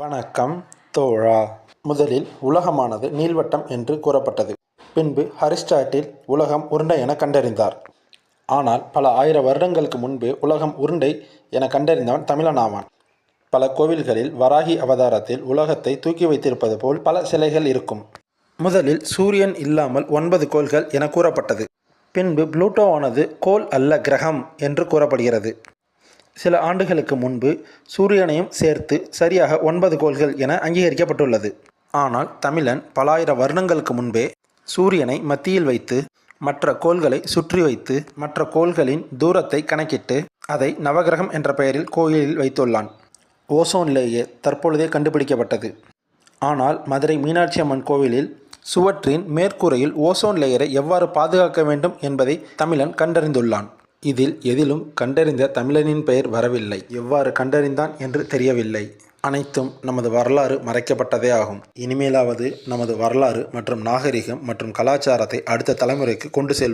வணக்கம் தோழா. முதலில் உலகமானது நீள்வட்டம் என்று கூறப்பட்டது. பின்பு அரிஸ்டாட்டில் உலகம் உருண்டை என கண்டறிந்தார். ஆனால் பல ஆயிர வருடங்களுக்கு முன்பு உலகம் உருண்டை என கண்டறிந்தவன் தமிழன் ஆவான். பல கோவில்களில் வராகி அவதாரத்தில் உலகத்தை தூக்கி வைத்திருப்பது போல் பல சிலைகள் இருக்கும். முதலில் சூரியன் இல்லாமல் 9 கோள்கள் என கூறப்பட்டது. பின்பு புளூட்டோவானது கோள் அல்ல கிரகம் என்று கூறப்படுகிறது. சில ஆண்டுகளுக்கு முன்பு சூரியனையும் சேர்த்து சரியாக 9 கோள்கள் என அங்கீகரிக்கப்பட்டுள்ளது. ஆனால் தமிழன் பல ஆயிரம் வருடங்களுக்கு முன்பே சூரியனை மத்தியில் வைத்து மற்ற கோள்களை சுற்றி வைத்து மற்ற கோள்களின் தூரத்தை கணக்கிட்டு அதை நவகிரகம் என்ற பெயரில் கோயிலில் வைத்துள்ளான். ஓசோன் லேயர் தற்பொழுதே கண்டுபிடிக்கப்பட்டது. ஆனால் மதுரை மீனாட்சி அம்மன் கோவிலில் சுவற்றின் மேற்கூரையில் ஓசோன் லேயரை எவ்வாறு பாதுகாக்க வேண்டும் என்பதை தமிழன் கண்டறிந்துள்ளான். இதில் எதிலும் கண்டறிந்த தமிழனின் பெயர் வரவில்லை. எவ்வாறு கண்டறிந்தான் என்று தெரியவில்லை. அனைத்தும் நமது வரலாறு மறைக்கப்பட்டதே ஆகும். இனிமேலாவது நமது வரலாறு மற்றும் நாகரிகம் மற்றும் கலாச்சாரத்தை அடுத்த தலைமுறைக்கு கொண்டு செல்வோம்.